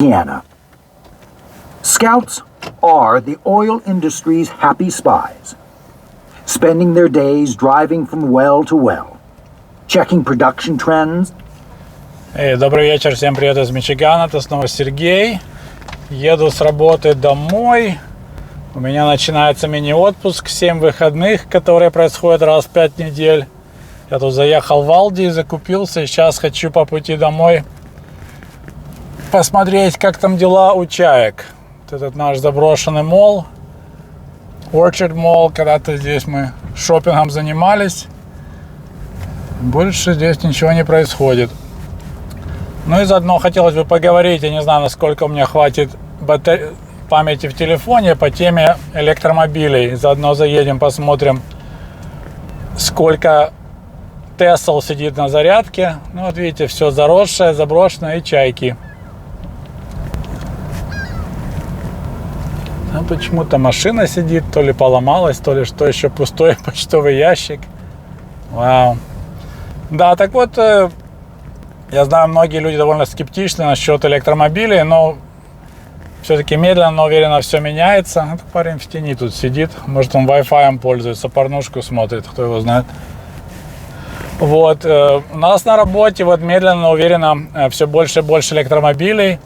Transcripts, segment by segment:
Louisiana. Scouts are the oil industry's happy spies, spending their days driving from well to well, checking production trends. Добрый вечер, всем привет из Мичигана, это снова Сергей. Еду с работы домой. У меня начинается мини-отпуск, 7 выходных, которые происходят раз в 5 недель. Я тут заехал в Алди, закупился, и сейчас хочу по пути домой посмотреть, как там дела у чаек. Вот этот наш заброшенный молл, Orchard Mall, когда-то здесь мы шопингом занимались. Больше здесь ничего не происходит. Ну и заодно хотелось бы поговорить, я не знаю, насколько у меня хватит памяти в телефоне по теме электромобилей. Заодно заедем, посмотрим, сколько Теслу сидит на зарядке. Ну вот видите, все заросшее, заброшенное и чайки. А почему-то машина сидит, то ли поломалась, то ли что еще, пустой почтовый ящик. Вау. Да, так вот, я знаю, многие люди довольно скептичны насчет электромобилей, но все-таки медленно, но уверенно все меняется. Этот парень в тени тут сидит, может он Wi-Fi пользуется, порнушку смотрит, кто его знает. Вот, у нас на работе вот медленно, но уверенно все больше и больше электромобилей.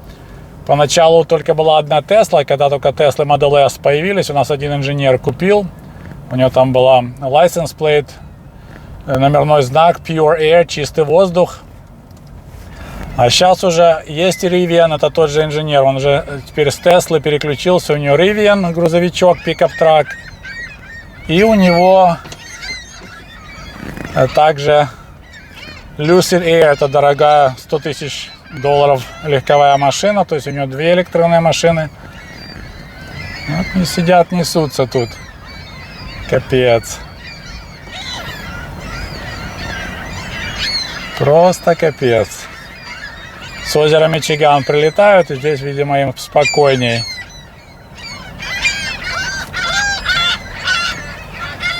Поначалу только была одна Тесла, когда только Теслы Model S появились, у нас один инженер купил. У него там была license plate, номерной знак Pure Air, чистый воздух. А сейчас уже есть Rivian, это тот же инженер, он же теперь с Теслы переключился, у него Rivian, грузовичок, пикап-трак. И у него также Lucid Air, это дорогая, $100 тысяч легковая машина, то есть у него две электронные машины. Вот не сидят, несутся тут. Капец. Просто капец. С озера Мичиган прилетают, и здесь, видимо, им спокойней.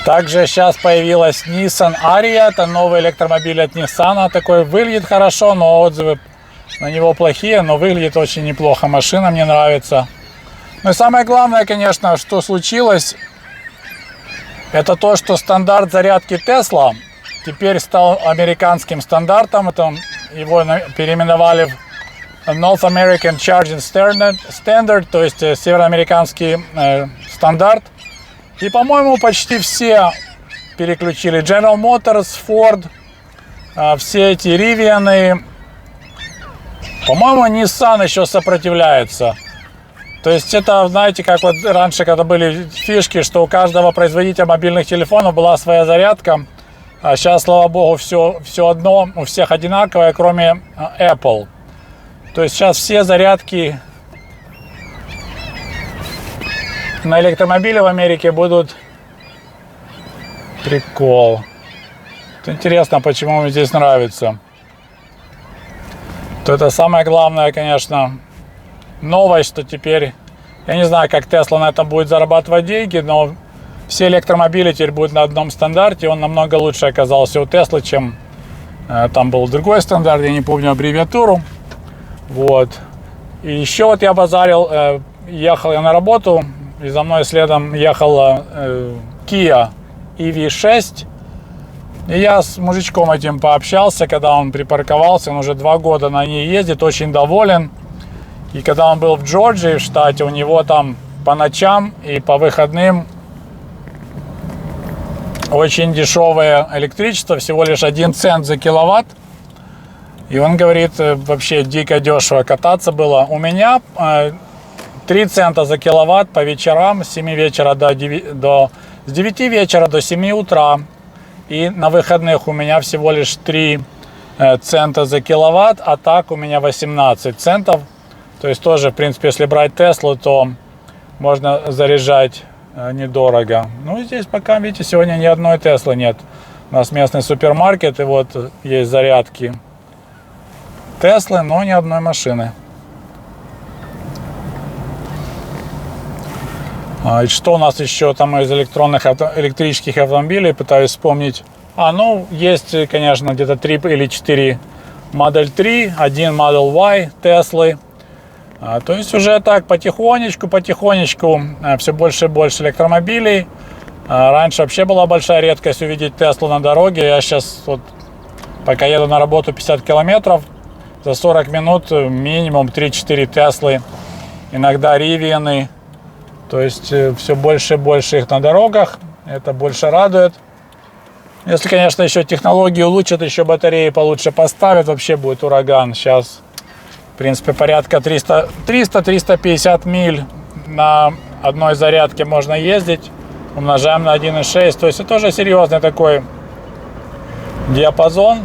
Также сейчас появилась Nissan Ariya, это новый электромобиль от Nissan. Такой выглядит хорошо, но отзывы на него плохие, но выглядит очень неплохо. Машина мне нравится. Ну и самое главное, конечно, что случилось, это то, что стандарт зарядки Tesla теперь стал американским стандартом. Это его переименовали в North American Charging Standard, то есть североамериканский стандарт. И, по-моему, почти все переключили. General Motors, Ford, все эти Rivian. По-моему, Nissan еще сопротивляется. То есть это, знаете, как вот раньше, когда были фишки, что у каждого производителя мобильных телефонов была своя зарядка. А сейчас, слава богу, все одно, у всех одинаковое, кроме Apple. То есть сейчас все зарядки на электромобиле в Америке будут... Прикол. Это интересно, почему мне здесь нравится. То это самое главное, конечно, новость, что теперь... Я не знаю, как Tesla на этом будет зарабатывать деньги, но все электромобили теперь будут на одном стандарте. Он намного лучше оказался у Теслы, чем там был другой стандарт, я не помню аббревиатуру. Вот. И еще вот я базарил, ехал я на работу, и за мной следом ехала Kia EV6. И я с мужичком этим пообщался, когда он припарковался, он уже 2 года на ней ездит, очень доволен. И когда он был в Джорджии, в штате, у него там по ночам и по выходным очень дешевое электричество, всего лишь 1 цент за киловатт. И он говорит, вообще дико дешево кататься было. У меня 3 цента за киловатт по вечерам, с 7 вечера с 9 вечера до 7 утра. И на выходных у меня всего лишь 3 цента за киловатт, а так у меня 18 центов. То есть тоже, в принципе, если брать Теслу, то можно заряжать недорого. Ну и здесь пока, видите, сегодня ни одной Теслы нет. У нас местный супермаркет, и вот есть зарядки Теслы, но ни одной машины. И что у нас еще там из электрических автомобилей, пытаюсь вспомнить. Ну, есть, конечно, где-то 3 или 4 Model 3, один Model Y Теслы. То есть уже так потихонечку все больше и больше электромобилей. Раньше вообще была большая редкость увидеть Теслу на дороге. Я сейчас, вот, пока еду на работу 50 километров, за 40 минут минимум 3-4 Теслы, иногда Ривианы. То есть все больше и больше их на дорогах. Это больше радует. Если, конечно, еще технологии улучшат, еще батареи получше поставят, вообще будет ураган. Сейчас, в принципе, порядка 300-350 миль на одной зарядке можно ездить. Умножаем на 1,6. То есть это тоже серьезный такой диапазон,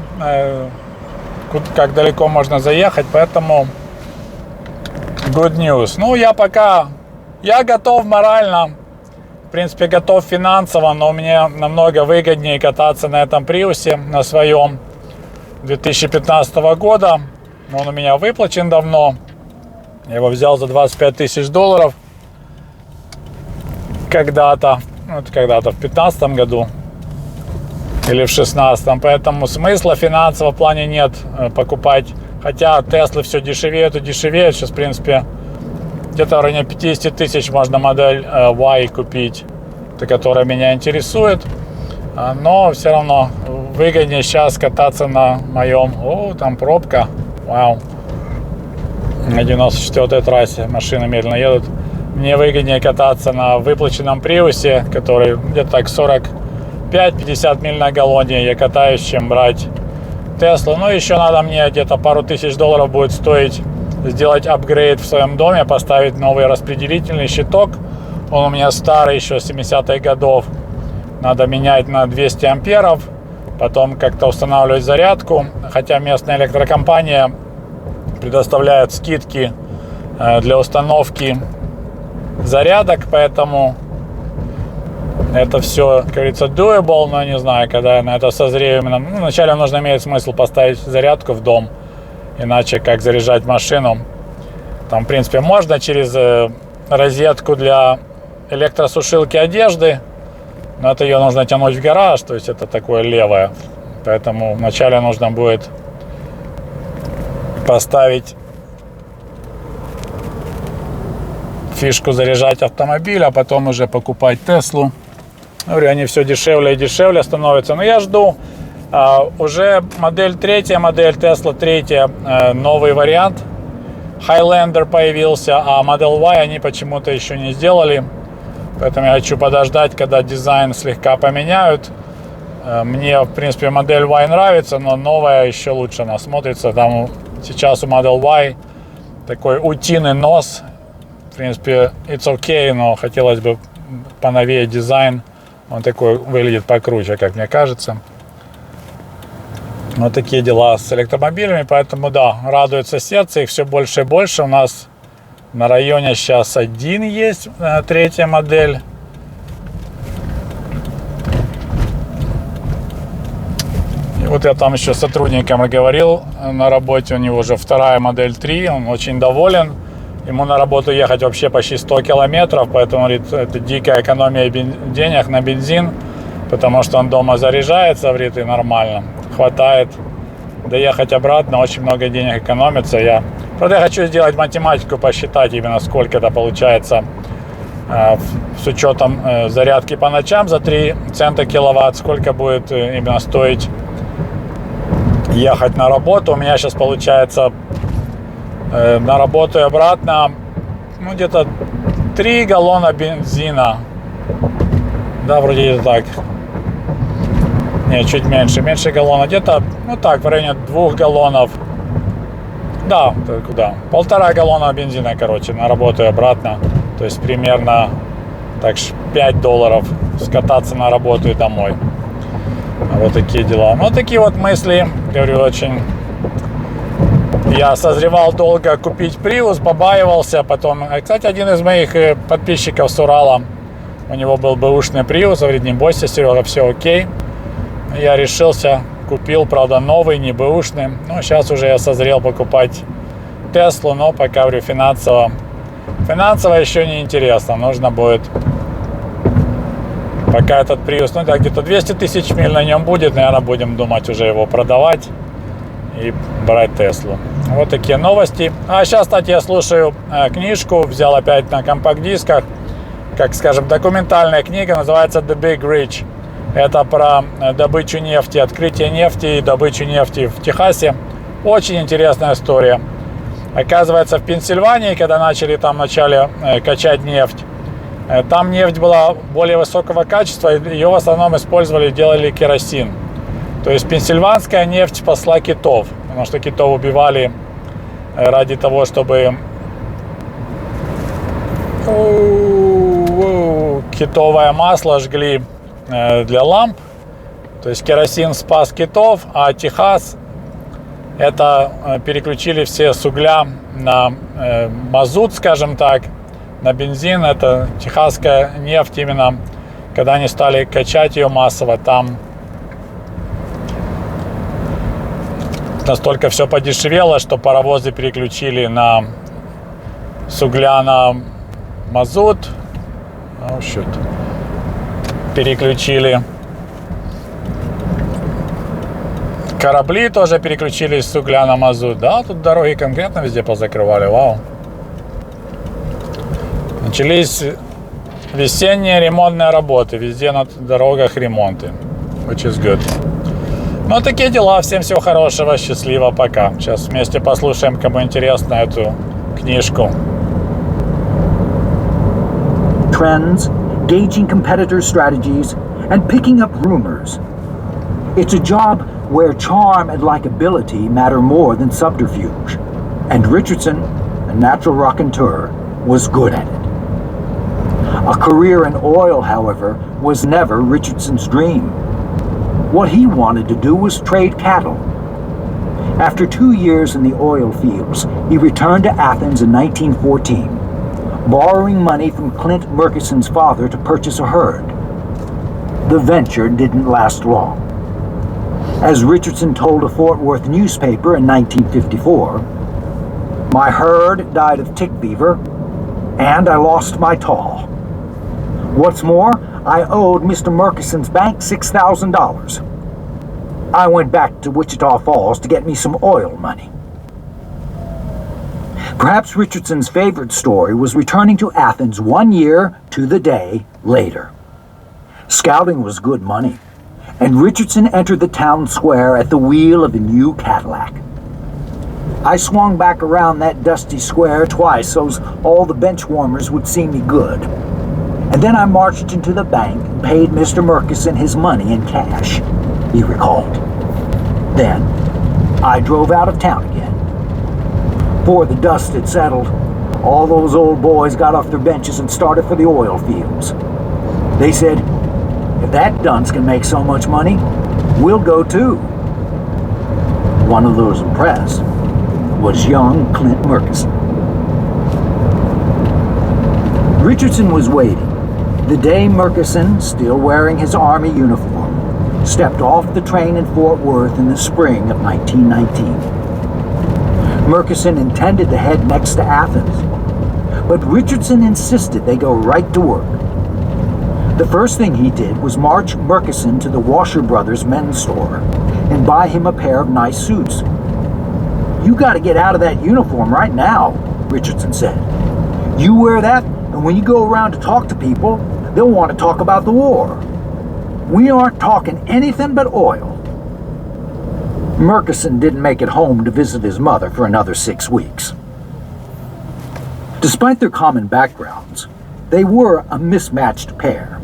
как далеко можно заехать. Поэтому good news. Ну, я готов морально, в принципе, готов финансово, но мне намного выгоднее кататься на этом приусе, на своем 2015 года. Он у меня выплачен давно. Я его взял за $25 тысяч когда-то в 2015 году или в 2016. Поэтому смысла финансового в плане нет покупать. Хотя Теслы все дешевеют и дешевеют. Сейчас, в принципе, где-то в районе 50 тысяч можно модель Y купить, которая меня интересует. Но все равно выгоднее сейчас кататься на моем... О, там пробка. Вау. На 94-й трассе машины медленно едут. Мне выгоднее кататься на выплаченном приусе, который где-то так 45-50 миль на галлоне я катаюсь, чем брать Теслу. Ну, еще надо мне где-то пару тысяч долларов будет стоить сделать апгрейд в своем доме, поставить новый распределительный щиток. Он у меня старый, еще с 70-х годов. Надо менять на 200 амперов. Потом как-то устанавливать зарядку. Хотя местная электрокомпания предоставляет скидки для установки зарядок. Поэтому это все, как говорится, doable. Но не знаю, когда я на это созрею. Именно, вначале нужно иметь смысл поставить зарядку в дом. Иначе как заряжать машину? Там, в принципе, можно через розетку для электросушилки одежды, но это ее нужно тянуть в гараж, то есть это такое левое. Поэтому вначале нужно будет поставить фишку заряжать автомобиль, а потом уже покупать Теслу. Говорю, они все дешевле и дешевле становятся. Но я жду. Уже модель Tesla 3, новый вариант Highlander появился, а Model Y они почему-то еще не сделали. Поэтому я хочу подождать, когда дизайн слегка поменяют. Мне, в принципе, модель Y нравится, но новая еще лучше она смотрится. Там сейчас у Model Y такой утиный нос. В принципе, it's okay, но хотелось бы поновее дизайн. Он такой выглядит покруче, как мне кажется. Вот такие дела с электромобилями, поэтому да, радуется сердце, их все больше и больше. У нас на районе сейчас один есть, 3 модель. И вот я там еще с сотрудником говорил на работе, у него уже 2 модель 3, он очень доволен. Ему на работу ехать вообще почти 100 километров, поэтому, говорит, это дикая экономия денег на бензин, потому что он дома заряжается, говорит, и нормально. Хватает доехать обратно, очень много денег экономится. Правда, я хочу сделать математику, посчитать именно сколько это получается с учетом зарядки по ночам за 3 цента киловатт, сколько будет именно стоить ехать на работу. У меня сейчас получается на работу и обратно где-то 3 галлона бензина. Да, вроде так. Нет, чуть меньше галлона. Где-то, в районе 2 галлонов. Да, куда? 1,5 галлона бензина, на работу и обратно. То есть примерно так $5 скататься на работу и домой. Вот такие дела. Вот такие вот мысли. Говорю, очень... Я созревал долго купить Prius, побаивался. Потом, кстати, один из моих подписчиков с Урала, у него был бэушный Prius, говорит, не бойся, Серега, все окей. Я решился, купил, правда, новый, не бэушный. Ну, сейчас уже я созрел покупать Теслу, но пока, говорю, финансово еще не интересно. Нужно будет, пока этот Prius, где-то 200 тысяч миль на нем будет, наверное, будем думать уже его продавать. и брать Теслу. Вот такие новости. А сейчас, кстати, я слушаю книжку, взял опять на компакт-дисках, как, скажем, документальная книга, называется The Big Rich. Это про добычу нефти, открытие нефти и добычу нефти в Техасе. Очень интересная история. Оказывается, в Пенсильвании, когда начали там вначале качать нефть, там нефть была более высокого качества, ее в основном использовали, делали керосин. То есть пенсильванская нефть спасла китов, потому что китов убивали ради того, чтобы китовое масло жгли для ламп. То есть керосин спас китов, а Техас это переключили все с угля на мазут, скажем так, на бензин. Это техасская нефть именно, когда они стали качать ее массово, там настолько все подешевело, что паровозы переключили с угля на мазут. Переключили. Корабли тоже переключились с угля на мазут. Да, тут дороги конкретно везде позакрывали. Вау. Начались весенние ремонтные работы. Везде на дорогах ремонты. Which is good. Ну, такие дела. Всем всего хорошего. Счастливо. Пока. Сейчас вместе послушаем, кому интересно, эту книжку. Trends, gauging competitors' strategies, and picking up rumors. It's a job where charm and likability matter more than subterfuge. And Richardson, a natural raconteur, was good at it. A career in oil, however, was never Richardson's dream. What he wanted to do was trade cattle. After 2 years in the oil fields, he returned to Athens in 1914, borrowing money from Clint Murchison's father to purchase a herd. The venture didn't last long. As Richardson told a Fort Worth newspaper in 1954, "My herd died of tick fever, and I lost my tall. What's more, I owed Mr. Murchison's bank $6,000. I went back to Wichita Falls to get me some oil money." Perhaps Richardson's favorite story was returning to Athens 1 year to the day later. Scouting was good money, and Richardson entered the town square at the wheel of a new Cadillac. I swung back around that dusty square twice so all the bench warmers would see me good. And then I marched into the bank and paid Mr. Murchison his money in cash, he recalled. Then I drove out of town again. Before the dust had settled, all those old boys got off their benches and started for the oil fields. They said, "If that dunce can make so much money, we'll go too." One of those impressed was young Clint Murchison. Richardson was waiting. The day Murchison, still wearing his Army uniform, stepped off the train in Fort Worth in the spring of 1919. Murchison intended to head next to Athens, but Richardson insisted they go right to work. The first thing he did was march Murchison to the Washer Brothers men's store and buy him a pair of nice suits. "You got to get out of that uniform right now," Richardson said. "You wear that, and when you go around to talk to people, they'll want to talk about the war. We aren't talking anything but oil." Murchison didn't make it home to visit his mother for another 6 weeks. Despite their common backgrounds, they were a mismatched pair.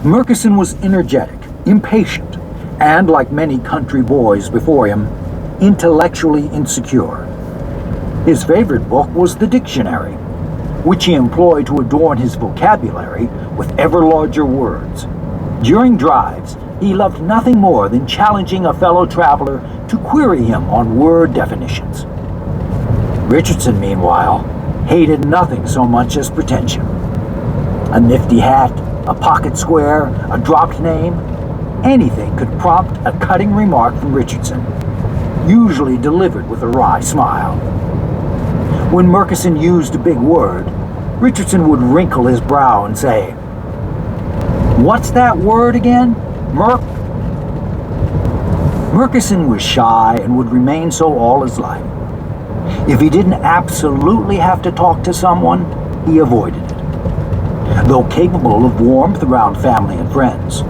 Murchison was energetic, impatient, and, like many country boys before him, intellectually insecure. His favorite book was the dictionary, which he employed to adorn his vocabulary with ever larger words. During drives, he loved nothing more than challenging a fellow traveler to query him on word definitions. Richardson, meanwhile, hated nothing so much as pretension. A nifty hat, a pocket square, a dropped name, anything could prompt a cutting remark from Richardson, usually delivered with a wry smile. When Murchison used a big word, Richardson would wrinkle his brow and say, "What's that word again, Murk?" Murchison was shy and would remain so all his life. If he didn't absolutely have to talk to someone, he avoided it. Though capable of warmth around family and friends,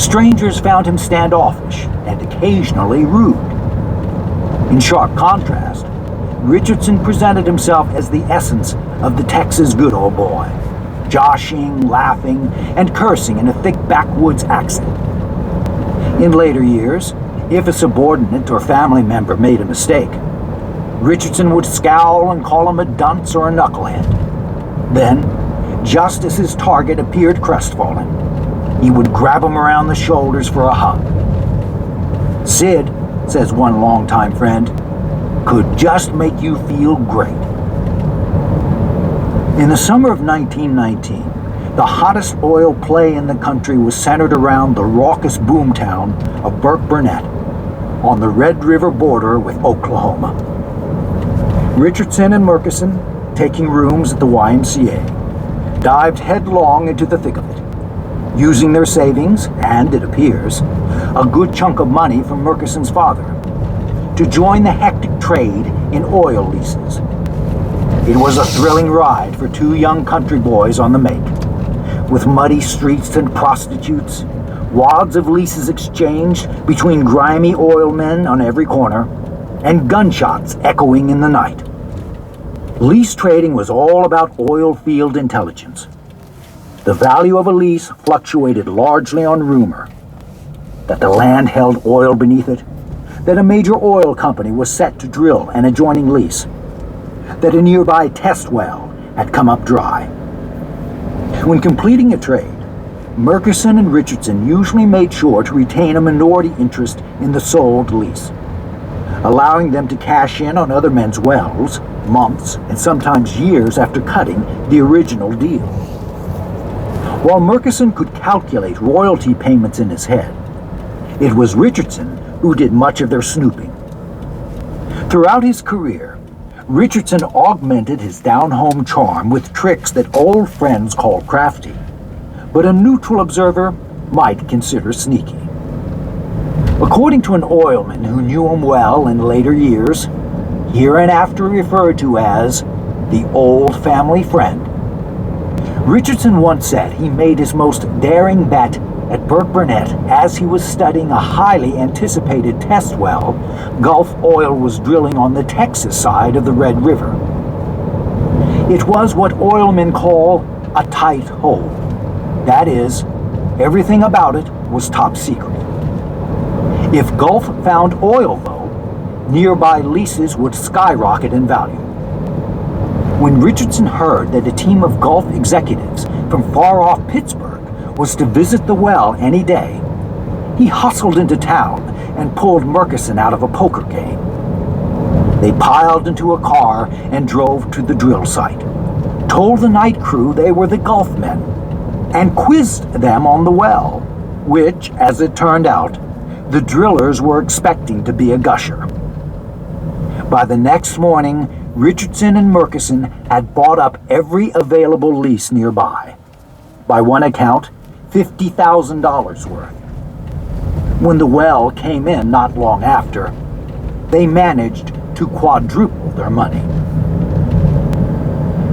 strangers found him standoffish and occasionally rude. In sharp contrast, Richardson presented himself as the essence of the Texas good old boy, joshing, laughing, and cursing in a thick backwoods accent. In later years, if a subordinate or family member made a mistake, Richardson would scowl and call him a dunce or a knucklehead. Then, just as his target appeared crestfallen, he would grab him around the shoulders for a hug. Sid, says one longtime friend, could just make you feel great. In the summer of 1919, the hottest oil play in the country was centered around the raucous boomtown of Burkburnett on the Red River border with Oklahoma. Richardson and Murchison, taking rooms at the YMCA, dived headlong into the thick of it, using their savings, and, it appears, a good chunk of money from Murchison's father, to join the hectic trade in oil leases. It was a thrilling ride for two young country boys on the make, with muddy streets and prostitutes, wads of leases exchanged between grimy oil men on every corner, and gunshots echoing in the night. Lease trading was all about oil field intelligence. The value of a lease fluctuated largely on rumor that the land held oil beneath it, that a major oil company was set to drill an adjoining lease, that a nearby test well had come up dry. When completing a trade, Murchison and Richardson usually made sure to retain a minority interest in the sold lease, allowing them to cash in on other men's wells months and sometimes years after cutting the original deal. While Murchison could calculate royalty payments in his head, it was Richardson who did much of their snooping. Throughout his career, Richardson augmented his down-home charm with tricks that old friends called crafty, but a neutral observer might consider sneaky. According to an oilman who knew him well in later years, hereinafter referred to as the old family friend, Richardson once said he made his most daring bet at Burkburnett as he was studying a highly anticipated test well Gulf Oil was drilling on the Texas side of the Red River. It was what oilmen call a tight hole. That is, everything about it was top secret. If Gulf found oil, though, nearby leases would skyrocket in value. When Richardson heard that a team of Gulf executives from far-off Pittsburgh was to visit the well any day, he hustled into town and pulled Murchison out of a poker game. They piled into a car and drove to the drill site, told the night crew they were the Gulf men, and quizzed them on the well, which, as it turned out, the drillers were expecting to be a gusher. By the next morning, Richardson and Murchison had bought up every available lease nearby. By one account, $50,000 worth. When the well came in not long after, they managed to quadruple their money.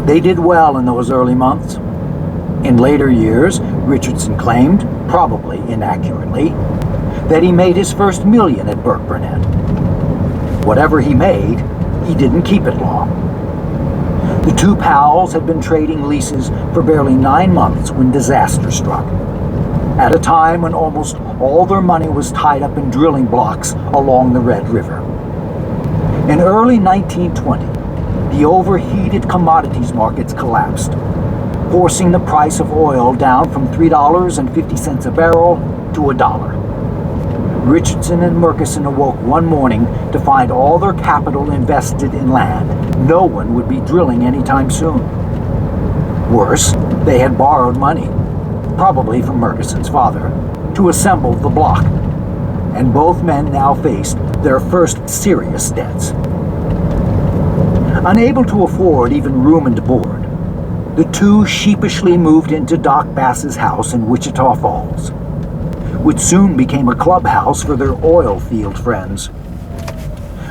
They did well in those early months. In later years, Richardson claimed, probably inaccurately, that he made his first million at Burkburnett. Whatever he made, he didn't keep it long. The two pals had been trading leases for barely 9 months when disaster struck, at a time when almost all their money was tied up in drilling blocks along the Red River. In early 1920, the overheated commodities markets collapsed, forcing the price of oil down from $3.50 a barrel to $1. Richardson and Murchison awoke one morning to find all their capital invested in land no one would be drilling anytime soon. Worse, they had borrowed money, probably from Murchison's father, to assemble the block, and both men now faced their first serious debts. Unable to afford even room and board, the two sheepishly moved into Doc Bass's house in Wichita Falls. which soon became a clubhouse for their oil field friends.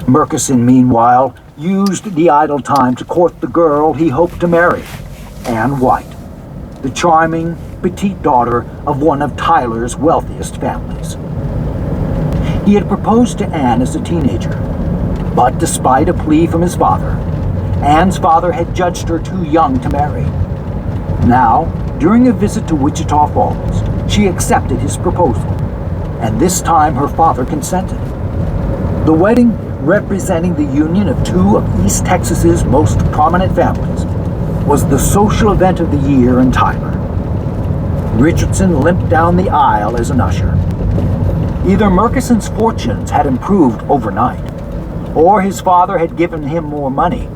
Murchison, meanwhile, used the idle time to court the girl he hoped to marry, Anne White, the charming, petite daughter of one of Tyler's wealthiest families. He had proposed to Anne as a teenager, but despite a plea from his father, Anne's father had judged her too young to marry. Now, during a visit to Wichita Falls, she accepted his proposal, and this time her father consented. The wedding, representing the union of two of East Texas's most prominent families, was the social event of the year in Tyler. Richardson limped down the aisle as an usher. Either Murchison's fortunes had improved overnight, or his father had given him more money,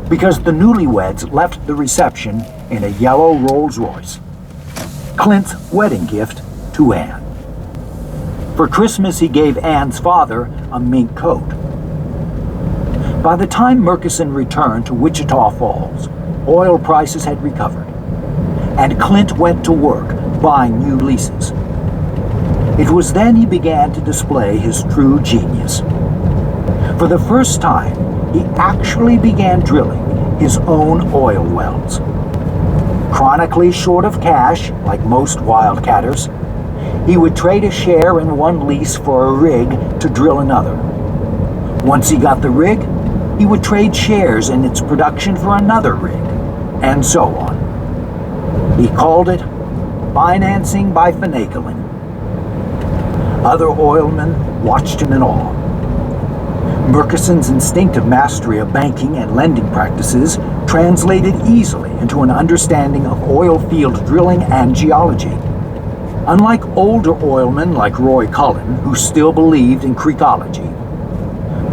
because the newlyweds left the reception in a yellow Rolls-Royce, Clint's wedding gift to Anne. For Christmas, he gave Anne's father a mink coat. By the time Murchison returned to Wichita Falls, oil prices had recovered, and Clint went to work buying new leases. It was then he began to display his true genius. For the first time, he actually began drilling his own oil wells. Chronically short of cash, like most wildcatters, he would trade a share in one lease for a rig to drill another. Once he got the rig, he would trade shares in its production for another rig, and so on. He called it financing by finagling. Other oilmen watched him in awe. Murchison's instinctive mastery of banking and lending practices translated easily into an understanding of oil field drilling and geology. Unlike older oilmen like Roy Cullen, who still believed in creekology,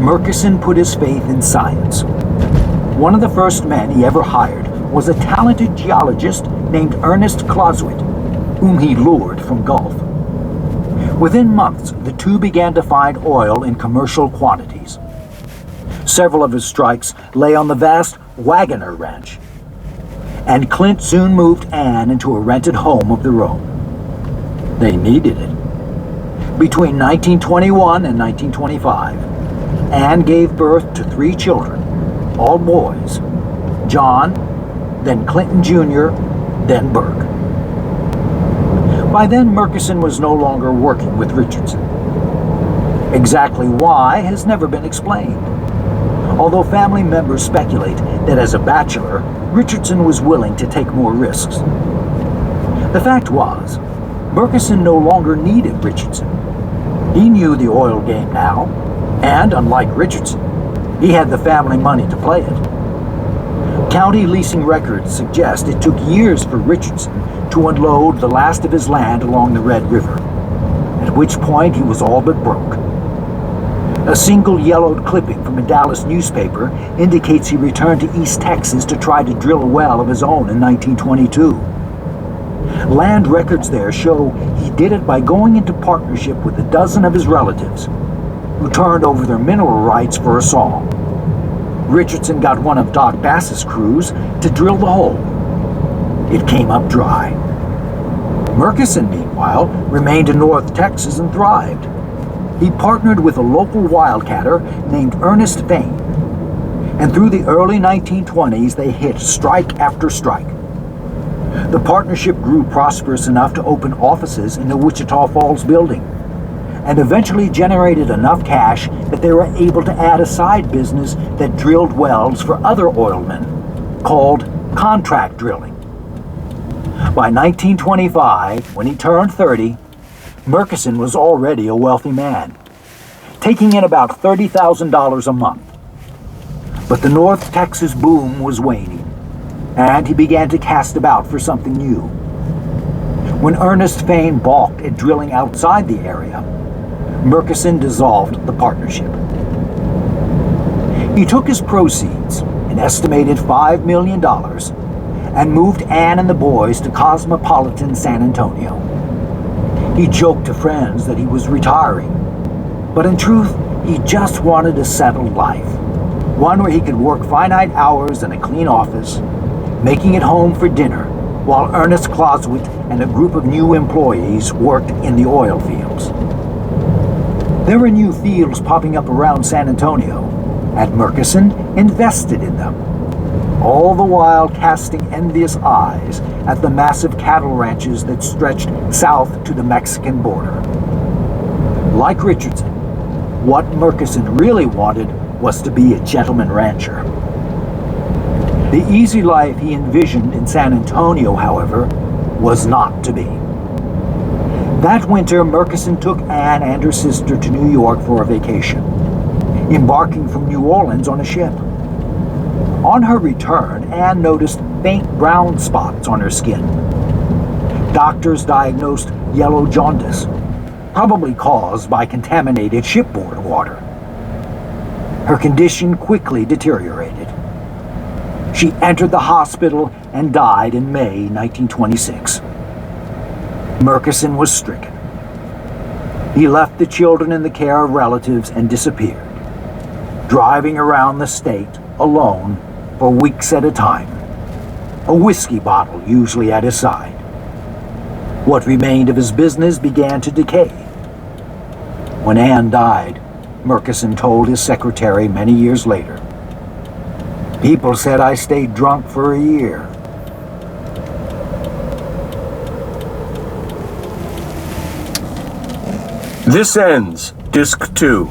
Murchison put his faith in science. One of the first men he ever hired was a talented geologist named Ernest Clausewit, whom he lured from Gulf. Within months, the two began to find oil in commercial quantities. Several of his strikes lay on the vast Wagoner Ranch, and Clint soon moved Anne into a rented home of their own. They needed it. Between 1921 and 1925, Anne gave birth to 3 children, all boys: John, then Clinton Jr., then Burke. By then, Murchison was no longer working with Richardson. Exactly why has never been explained, although family members speculate that as a bachelor, Richardson was willing to take more risks. The fact was, Murchison no longer needed Richardson. He knew the oil game now, and unlike Richardson, he had the family money to play it. County leasing records suggest it took years for Richardson to unload the last of his land along the Red River, at which point he was all but broke. A single yellowed clipping from a Dallas newspaper indicates he returned to East Texas to try to drill a well of his own in 1922. Land records there show he did it by going into partnership with a dozen of his relatives, who turned over their mineral rights for a song. Richardson got one of Doc Bass's crews to drill the hole. It came up dry. Murchison, meanwhile, remained in North Texas and thrived. He partnered with a local wildcatter named Ernest Vane, and through the early 1920s they hit strike after strike. The partnership grew prosperous enough to open offices in the Wichita Falls building, and eventually generated enough cash that they were able to add a side business that drilled wells for other oilmen, called contract drilling. By 1925, when he turned 30, Murchison was already a wealthy man, taking in about $30,000 a month. But the North Texas boom was waning, and he began to cast about for something new. When Ernest Vane balked at drilling outside the area, Murchison dissolved the partnership. He took his proceeds, an estimated $5 million, and moved Anne and the boys to cosmopolitan San Antonio. He joked to friends that he was retiring, but in truth, he just wanted a settled life, one where he could work finite hours in a clean office, making it home for dinner, while Ernest Clausewit and a group of new employees worked in the oil fields. There were new fields popping up around San Antonio, and Murchison invested in them, all the while casting envious eyes at the massive cattle ranches that stretched south to the Mexican border. Like Richardson, what Murchison really wanted was to be a gentleman rancher. The easy life he envisioned in San Antonio, however, was not to be. That winter, Murchison took Anne and her sister to New York for a vacation, embarking from New Orleans on a ship. On her return, Anne noticed faint brown spots on her skin. Doctors diagnosed yellow jaundice, probably caused by contaminated shipboard water. Her condition quickly deteriorated. She entered the hospital and died in May 1926. Murchison was stricken. He left the children in the care of relatives and disappeared, driving around the state alone for weeks at a time, a whiskey bottle usually at his side. What remained of his business began to decay. When Anne died, Murchison told his secretary many years later, "People said I stayed drunk for a year." This ends Disc 2.